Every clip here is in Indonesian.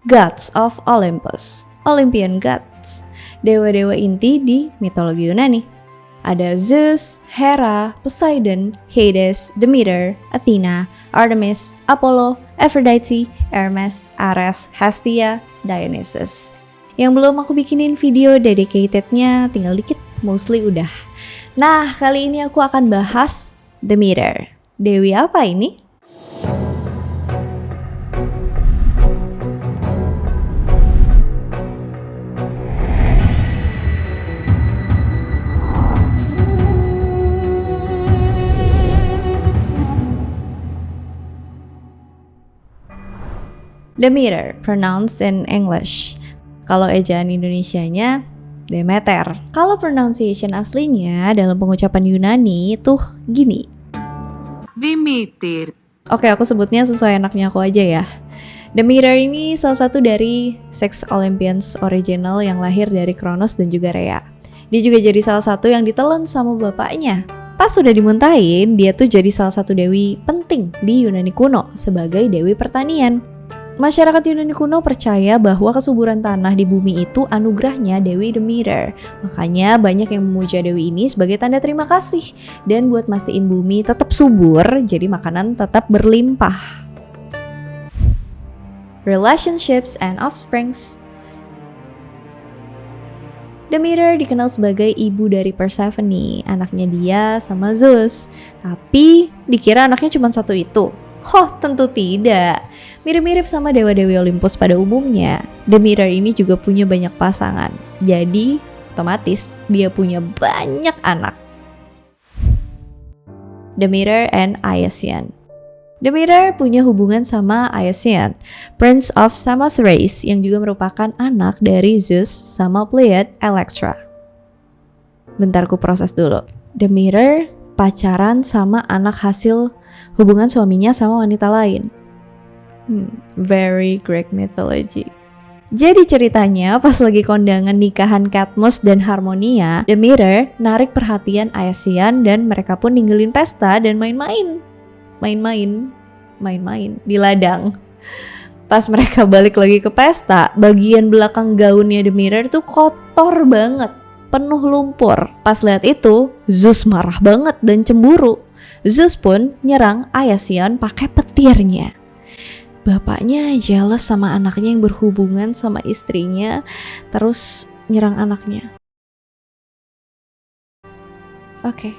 Gods of Olympus, Olympian gods, dewa-dewa inti di mitologi Yunani. Ada Zeus, Hera, Poseidon, Hades, Demeter, Athena, Artemis, Apollo, Aphrodite, Hermes, Ares, Hestia, Dionysus. Yang belum aku bikinin video dedicated-nya tinggal dikit, mostly udah. Nah, kali ini aku akan bahas Demeter. Dewi apa ini? Demeter, pronounced in English. Kalau ejaan Indonesianya, Demeter. Kalau pronunciation aslinya dalam pengucapan Yunani tuh gini. Demeter. Oke, aku sebutnya sesuai enaknya aku aja ya. Demeter ini salah satu dari Six Olympians original yang lahir dari Kronos dan juga Rhea. Dia juga jadi salah satu yang ditelan sama bapaknya. Pas sudah dimuntahin, dia tuh jadi salah satu dewi penting di Yunani kuno sebagai dewi pertanian. Masyarakat Yunani kuno percaya bahwa kesuburan tanah di bumi itu anugerahnya Dewi Demeter. Makanya banyak yang memuja dewi ini sebagai tanda terima kasih. Dan buat mastiin bumi tetap subur, jadi makanan tetap berlimpah. Relationships and offsprings. Demeter dikenal sebagai ibu dari Persephone, anaknya dia sama Zeus. Tapi dikira anaknya cuma satu itu. Oh, tentu tidak. Mirip-mirip sama dewa-dewi Olympus pada umumnya, Demeter ini juga punya banyak pasangan. Jadi, otomatis dia punya banyak anak. Demeter and Iasion. Demeter punya hubungan sama Iasion, Prince of Samothrace, yang juga merupakan anak dari Zeus sama Pleiad Electra. Bentar ku proses dulu. Demeter pacaran sama anak hasil hubungan suaminya sama wanita lain. Very Greek mythology. Jadi ceritanya pas lagi kondangan nikahan Cadmus dan Harmonia, Demeter narik perhatian Iasion dan mereka pun ninggalin pesta dan main-main di ladang. Pas mereka balik lagi ke pesta, bagian belakang gaunnya Demeter tuh kotor banget, penuh lumpur. Pas lihat itu, Zeus marah banget dan cemburu. Zeus pun nyerang Iasion pakai petirnya. Bapaknya jealous sama anaknya yang berhubungan sama istrinya, terus nyerang anaknya. Oke.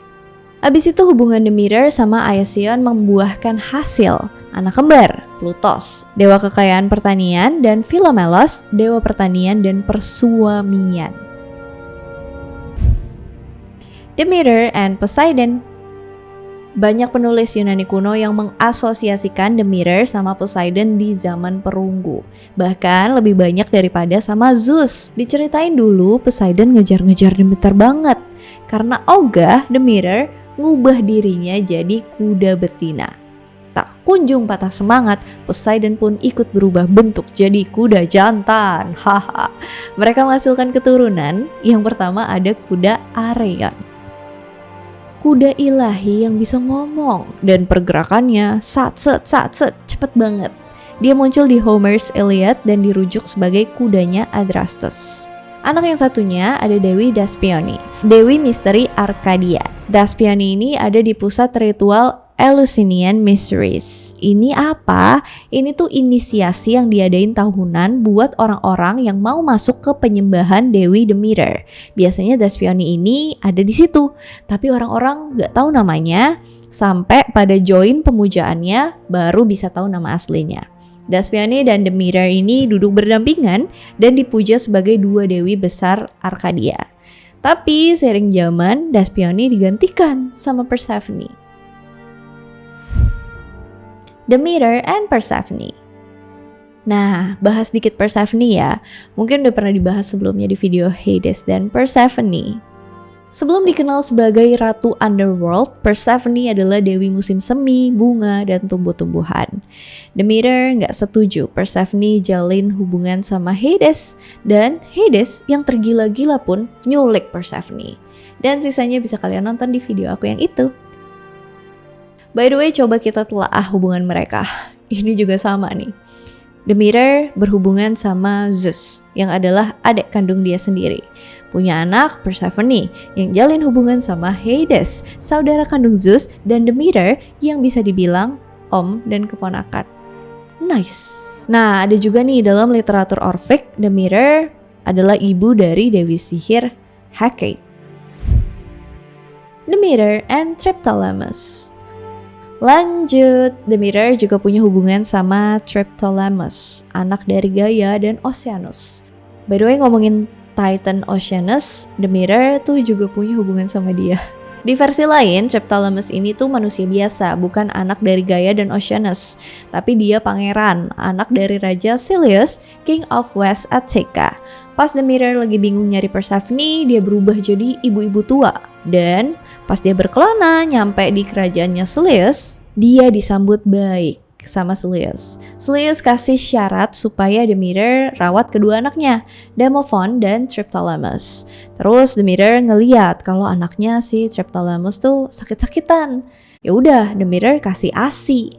Abis itu hubungan Demeter sama Iasion membuahkan hasil anak kembar, Plutos, dewa kekayaan pertanian, dan Philomelos, dewa pertanian dan persuamian. Demeter and Poseidon. Banyak penulis Yunani kuno yang mengasosiasikan Demeter sama Poseidon di zaman perunggu. Bahkan lebih banyak daripada sama Zeus. Diceritain dulu Poseidon ngejar-ngejar Demeter banget. Karena ogah, Demeter ngubah dirinya jadi kuda betina. Tak kunjung patah semangat, Poseidon pun ikut berubah bentuk jadi kuda jantan. Haha. Mereka menghasilkan keturunan. Yang pertama ada kuda Areion. Kuda ilahi yang bisa ngomong dan pergerakannya sat-set cepet banget. Dia muncul di Homer's Iliad dan dirujuk sebagai kudanya Adrastus. Anak yang satunya ada Dewi Daspione, Dewi Misteri Arcadia. Daspione ini ada di pusat ritual Eleusinian Mysteries. Ini apa? Ini tuh inisiasi yang diadain tahunan buat orang-orang yang mau masuk ke penyembahan Dewi Demeter. Biasanya Daspione ini ada di situ, tapi orang-orang nggak tahu namanya sampai pada join pemujaannya baru bisa tahu nama aslinya. Daspione dan Demeter ini duduk berdampingan dan dipuja sebagai dua dewi besar Arcadia. Tapi seiring zaman, Daspione digantikan sama Persephone. Demeter and Persephone. Nah, bahas dikit Persephone ya. Mungkin udah pernah dibahas sebelumnya di video Hades dan Persephone. Sebelum dikenal sebagai Ratu Underworld, Persephone adalah dewi musim semi, bunga, dan tumbuh-tumbuhan. Demeter nggak setuju Persephone jalin hubungan sama Hades, dan Hades yang tergila-gila pun nyulik Persephone. Dan sisanya bisa kalian nonton di video aku yang itu. By the way, coba kita telaah hubungan mereka. Ini juga sama nih. Demeter berhubungan sama Zeus yang adalah adik kandung dia sendiri. Punya anak Persephone yang jalin hubungan sama Hades, saudara kandung Zeus dan Demeter yang bisa dibilang om dan keponakan. Nice. Nah, ada juga nih dalam literatur Orphic, Demeter adalah ibu dari dewi sihir Hecate. Demeter and Triptolemus. Lanjut, Demeter juga punya hubungan sama Triptolemus, anak dari Gaia dan Oceanus. By the way, ngomongin Titan Oceanus, Demeter tuh juga punya hubungan sama dia. Di versi lain, Triptolemus ini tuh manusia biasa, bukan anak dari Gaia dan Oceanus. Tapi dia pangeran, anak dari Raja Silius, King of West Attica. Pas Demeter lagi bingung nyari Persephone, dia berubah jadi ibu-ibu tua. Dan pas dia berkelana nyampe di kerajaannya Silius, dia disambut baik sama Silius. Silius kasih syarat supaya Demeter rawat kedua anaknya, Demophon dan Triptolemus. Terus Demeter ngeliat kalau anaknya si Triptolemus tuh sakit-sakitan. Ya udah, Demeter kasih ASI.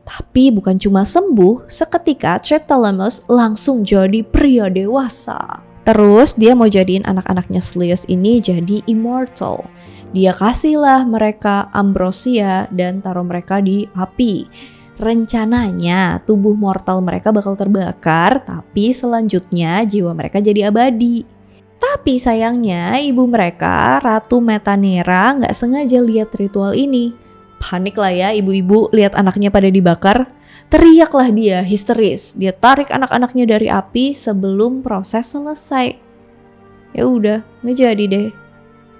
Tapi bukan cuma sembuh, seketika Triptolemus langsung jadi pria dewasa. Terus dia mau jadiin anak-anaknya Silius ini jadi immortal. Dia kasihlah mereka ambrosia dan taruh mereka di api. Rencananya tubuh mortal mereka bakal terbakar, tapi selanjutnya jiwa mereka jadi abadi. Tapi sayangnya ibu mereka, Ratu Metanera, gak sengaja lihat ritual ini. Panik lah ya ibu-ibu lihat anaknya pada dibakar. Teriaklah dia histeris. Dia tarik anak-anaknya dari api sebelum proses selesai. Ya udah, nggak jadi deh.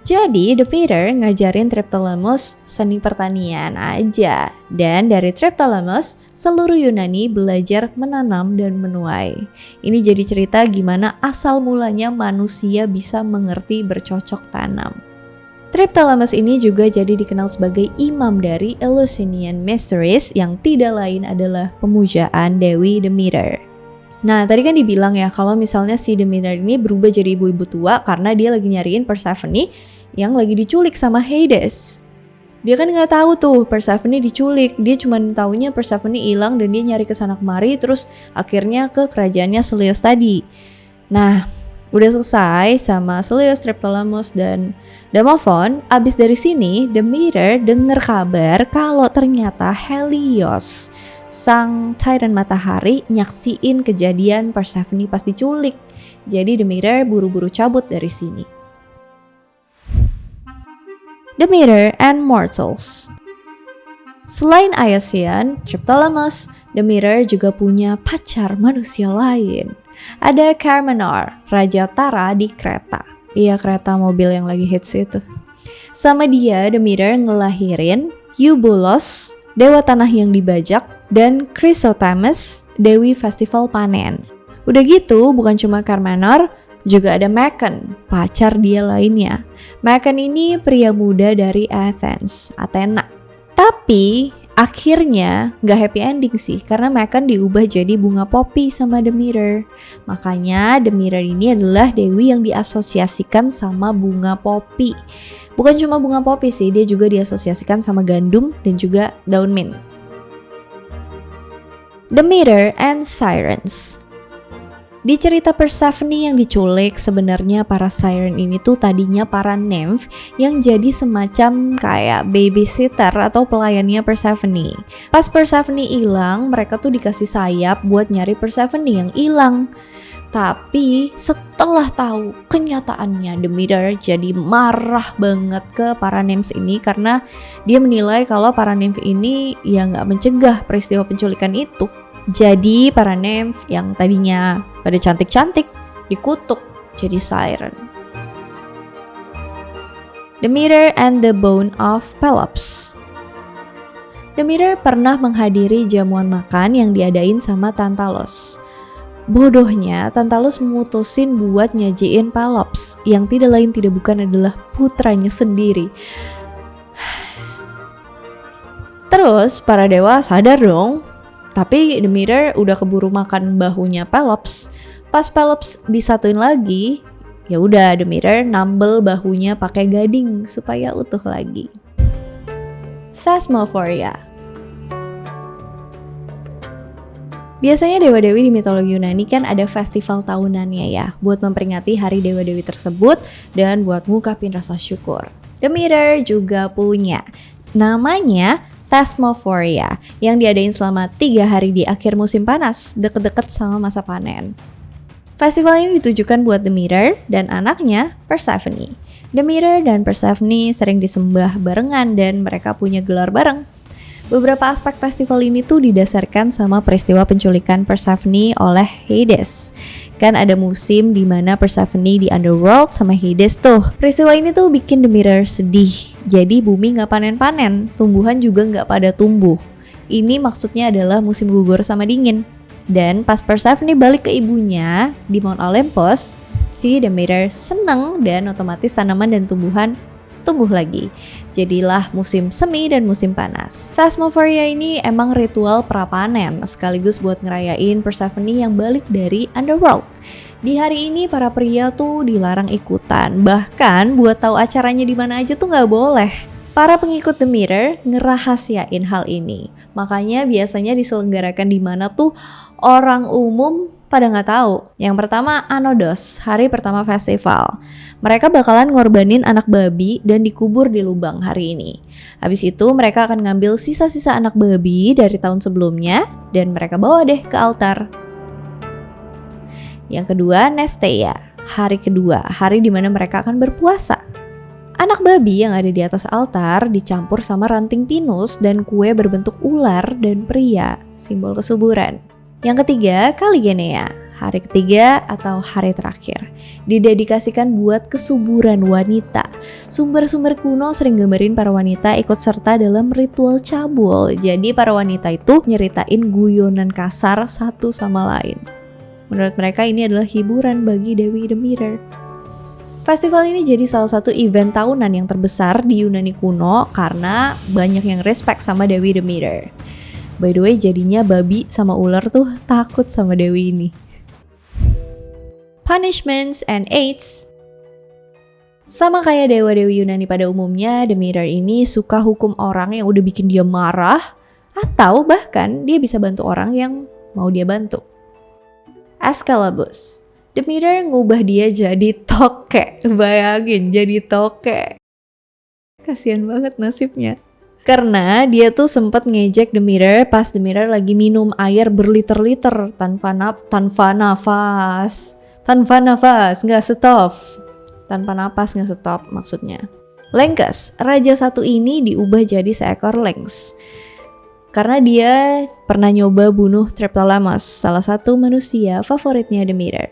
Jadi Demeter ngajarin Triptolemus seni pertanian aja. Dan dari Triptolemus, seluruh Yunani belajar menanam dan menuai. Ini jadi cerita gimana asal mulanya manusia bisa mengerti bercocok tanam. Triptolemus ini juga jadi dikenal sebagai imam dari Eleusinian Mysteries yang tidak lain adalah pemujaan Dewi Demeter. Nah, tadi kan dibilang ya kalau misalnya si Demeter ini berubah jadi ibu-ibu tua karena dia lagi nyariin Persephone yang lagi diculik sama Hades. Dia kan nggak tahu tuh Persephone diculik, dia cuma taunya Persephone hilang dan dia nyari kesana kemari terus akhirnya ke kerajaannya Silius tadi. Nah, udah selesai sama Silius, Triptolemus, dan Demophon. Abis dari sini, Demeter denger kabar kalau ternyata Helios, sang Titan matahari, nyaksiin kejadian Persephone pas diculik. Jadi Demeter buru-buru cabut dari sini. Demeter and Mortals. Selain Iasian, Triptolemus, Demeter juga punya pacar manusia lain. Ada Carmenor, Raja Tara di Kreta. Iya, kereta mobil yang lagi hits itu. Sama dia, Demeter ngelahirin Eubulos, dewa tanah yang dibajak, dan Chrysothemis, dewi festival panen. Udah gitu, bukan cuma Carmenor, juga ada Macon, pacar dia lainnya. Macon ini pria muda dari Athens, Athena. Tapi akhirnya gak happy ending sih, karena Macon diubah jadi bunga popi sama Demeter. Makanya Demeter ini adalah dewi yang diasosiasikan sama bunga popi. Bukan cuma bunga popi sih, dia juga diasosiasikan sama gandum dan juga daun mint. Demeter and Sirens. Di cerita Persephone yang diculik, sebenarnya para siren ini tuh tadinya para nymph yang jadi semacam kayak babysitter atau pelayannya Persephone. Pas Persephone hilang, mereka tuh dikasih sayap buat nyari Persephone yang hilang. Tapi setelah tahu kenyataannya, Demeter jadi marah banget ke para nymphs ini karena dia menilai kalau para nymph ini ya nggak mencegah peristiwa penculikan itu. Jadi para nymph yang tadinya pada cantik-cantik dikutuk jadi siren. Demeter and the Bone of Pelops. Demeter pernah menghadiri jamuan makan yang diadain sama Tantalus. Bodohnya, Tantalus memutusin buat nyajiin Pelops yang tidak lain tidak bukan adalah putranya sendiri. Terus para dewa sadar dong. Tapi Demeter udah keburu makan bahunya Pelops. Pas Pelops disatuin lagi, ya udah Demeter nambel bahunya pakai gading supaya utuh lagi. Thesmophoria. Biasanya dewa-dewi di mitologi Yunani kan ada festival tahunannya ya, buat memperingati hari dewa-dewi tersebut dan buat ngungkapin rasa syukur. Demeter juga punya, namanya Thesmophoria, yang diadain selama 3 hari di akhir musim panas, deket-deket sama masa panen. Festival ini ditujukan buat Demeter dan anaknya Persephone. Demeter dan Persephone sering disembah barengan dan mereka punya gelar bareng. Beberapa aspek festival ini tuh didasarkan sama peristiwa penculikan Persephone oleh Hades. Kan ada musim di mana Persephone di underworld sama Hades tuh. Peristiwa ini tuh bikin Demeter sedih. Jadi bumi gak panen-panen, tumbuhan juga gak pada tumbuh. Ini maksudnya adalah musim gugur sama dingin. Dan pas Persephone balik ke ibunya di Mount Olympus, si Demeter seneng dan otomatis tanaman dan tumbuhan tumbuh lagi. Jadilah musim semi dan musim panas. Thesmophoria ini emang ritual prapanen sekaligus buat ngerayain Persephone yang balik dari underworld. Di hari ini para pria tuh dilarang ikutan, bahkan buat tahu acaranya di mana aja tuh nggak boleh. Para pengikut Demeter ngerahasiain hal ini, makanya biasanya diselenggarakan di mana tuh orang umum pada nggak tahu. Yang pertama Anodos, hari pertama festival. Mereka bakalan ngorbanin anak babi dan dikubur di lubang hari ini. Habis itu mereka akan ngambil sisa-sisa anak babi dari tahun sebelumnya dan mereka bawa deh ke altar. Yang kedua Nesteia, hari kedua, hari dimana mereka akan berpuasa. Anak babi yang ada di atas altar dicampur sama ranting pinus dan kue berbentuk ular dan pria, simbol kesuburan. Yang ketiga, Kaligenea, hari ketiga atau hari terakhir, didedikasikan buat kesuburan wanita. Sumber-sumber kuno sering gambarin para wanita ikut serta dalam ritual cabul. Jadi para wanita itu nyeritain guyonan kasar satu sama lain. Menurut mereka ini adalah hiburan bagi Dewi Demeter. Festival ini jadi salah satu event tahunan yang terbesar di Yunani kuno karena banyak yang respect sama Dewi Demeter. By the way, jadinya babi sama ular tuh takut sama Dewi ini. Punishments and aids. Sama kayak dewa-dewi Yunani pada umumnya, Demeter ini suka hukum orang yang udah bikin dia marah, atau bahkan dia bisa bantu orang yang mau dia bantu. Ascalabus. Demeter ngubah dia jadi tokek. Bayangin, jadi tokek. Kasian banget nasibnya. Karena dia tuh sempat ngejek Demeter pas Demeter lagi minum air berliter-liter tanpa nafas, nggak stop. Tanpa napas nggak stop maksudnya. Lynx, raja satu ini diubah jadi seekor lynx. Karena dia pernah nyoba bunuh Triptolemus, salah satu manusia favoritnya Demeter.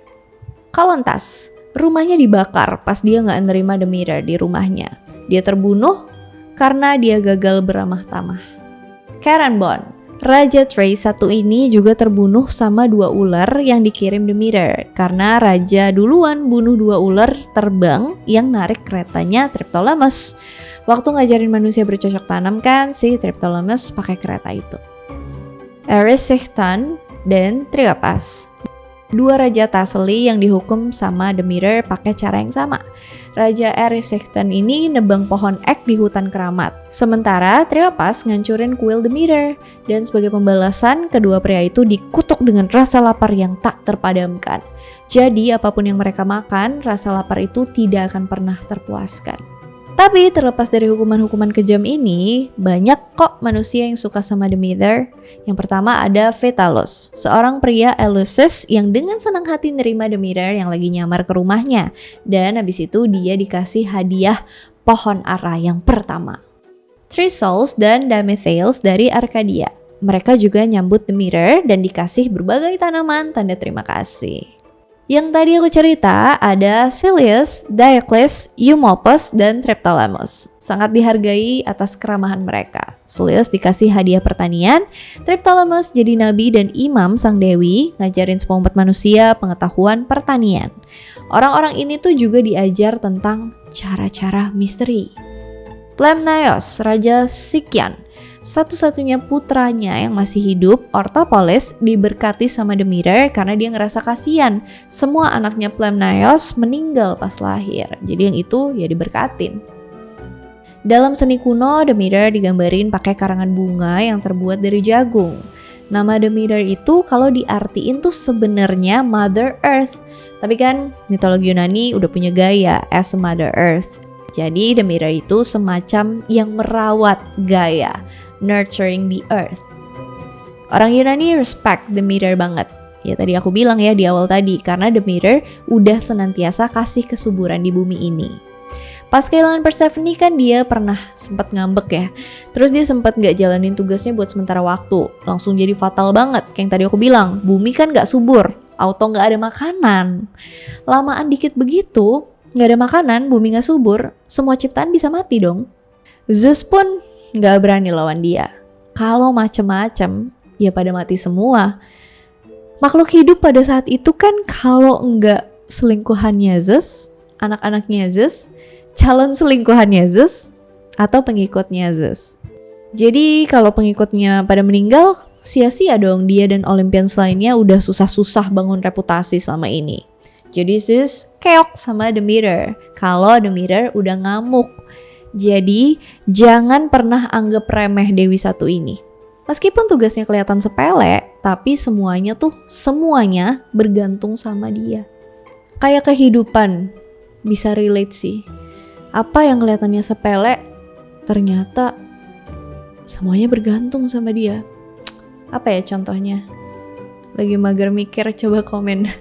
Kalontas, rumahnya dibakar pas dia nggak nerima Demeter di rumahnya. Dia terbunuh karena dia gagal beramah tamah. Charonbon, raja Thrace satu ini juga terbunuh sama 2 ular yang dikirim Demeter karena raja duluan bunuh 2 ular terbang yang narik keretanya Triptolemus. Waktu ngajarin manusia bercocok tanam kan si Triptolemus pakai kereta itu. Erysichthon dan Triopas, 2 raja Thessaly yang dihukum sama Demeter pakai cara yang sama. Raja Erysichthon ini nebang pohon ek di hutan keramat. Sementara Triopas ngancurin kuil Demeter. Dan sebagai pembalasan, kedua pria itu dikutuk dengan rasa lapar yang tak terpadamkan. Jadi apapun yang mereka makan, rasa lapar itu tidak akan pernah terpuaskan. Tapi terlepas dari hukuman-hukuman kejam ini, banyak kok manusia yang suka sama Demeter. Yang pertama ada Phytalus, seorang pria Eleusis yang dengan senang hati nerima Demeter yang lagi nyamar ke rumahnya. Dan habis itu dia dikasih hadiah pohon ara yang pertama. Chrysos dan Dametheus dari Arcadia. Mereka juga nyambut Demeter dan dikasih berbagai tanaman tanda terima kasih. Yang tadi aku cerita ada Celeus, Diocles, Eumolpus, dan Triptolemus. Sangat dihargai atas keramahan mereka. Celeus dikasih hadiah pertanian, Triptolemus jadi nabi dan imam sang dewi, ngajarin semua umat manusia pengetahuan pertanian. Orang-orang ini tuh juga diajar tentang cara-cara misteri. Plemnaios, raja Sikian, satu-satunya putranya yang masih hidup, Orthopolis, diberkati sama Demeter karena dia ngerasa kasihan. Semua anaknya Plemnaios meninggal pas lahir, jadi yang itu ya diberkatin. Dalam seni kuno, Demeter digambarin pakai karangan bunga yang terbuat dari jagung. Nama Demeter itu kalau diartiin tuh sebenarnya Mother Earth. Tapi kan mitologi Yunani udah punya Gaia as a Mother Earth. Jadi Demeter itu semacam yang merawat Gaia, nurturing the earth. Orang Yunani respect Demeter banget. Ya tadi aku bilang ya di awal tadi, karena Demeter udah senantiasa kasih kesuburan di bumi ini. Pas kehilangan Persephone kan dia pernah sempat ngambek ya. Terus dia sempat gak jalanin tugasnya buat sementara waktu. Langsung jadi fatal banget. Kayak yang tadi aku bilang, bumi kan gak subur. Auto gak ada makanan. Lamaan dikit begitu, gak ada makanan, bumi gak subur. Semua ciptaan bisa mati dong. Zeus pun gak berani lawan dia. Kalau macem-macem, ya pada mati semua. Makhluk hidup pada saat itu kan kalau enggak selingkuhannya Zeus, anak-anaknya Zeus, calon selingkuhannya Zeus, atau pengikutnya Zeus. Jadi kalau pengikutnya pada meninggal, sia-sia dong dia dan Olympians lainnya udah susah-susah bangun reputasi selama ini. Jadi Zeus keok sama Demeter kalau Demeter udah ngamuk. Jadi jangan pernah anggap remeh Dewi satu ini. Meskipun tugasnya kelihatan sepele, tapi semuanya bergantung sama dia. Kayak kehidupan, bisa relate sih. Apa yang kelihatannya sepele, ternyata semuanya bergantung sama dia. Apa ya contohnya? Lagi mager mikir, coba komen.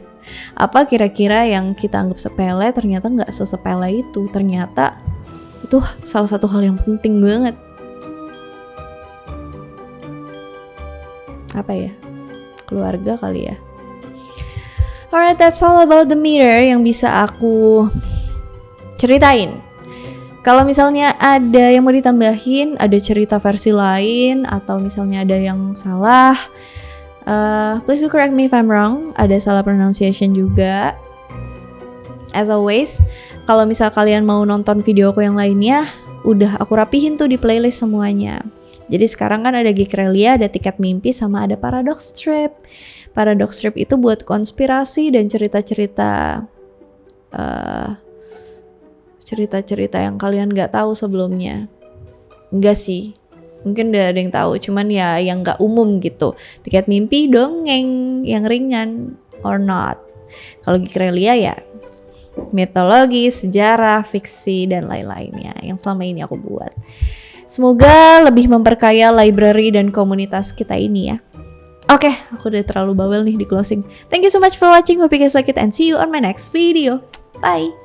Apa kira-kira yang kita anggap sepele ternyata nggak sesepele itu. Ternyata itu salah satu hal yang penting banget. Apa ya? Keluarga kali ya. Alright, that's all about Demeter yang bisa aku ceritain. Kalau misalnya ada yang mau ditambahin, ada cerita versi lain, atau misalnya ada yang salah, please do correct me if I'm wrong. Ada salah pronunciation juga. As always, kalau misal kalian mau nonton videoku yang lainnya, udah aku rapihin tuh di playlist semuanya. Jadi sekarang kan ada Geekrelia, ada Tiket Mimpi, sama ada Paradox Trip. Paradox Trip itu buat konspirasi dan cerita-cerita yang kalian gak tahu sebelumnya. Enggak sih, mungkin udah ada yang tahu, cuman ya yang gak umum gitu. Tiket Mimpi dongeng yang ringan or not. Kalau Geekrelia ya mitologi, sejarah, fiksi, dan lain-lainnya yang selama ini aku buat. Semoga lebih memperkaya library dan komunitas kita ini ya. Oke, aku udah terlalu bawel nih di closing. Thank you so much for watching. Hope you guys like it and see you on my next video. Bye!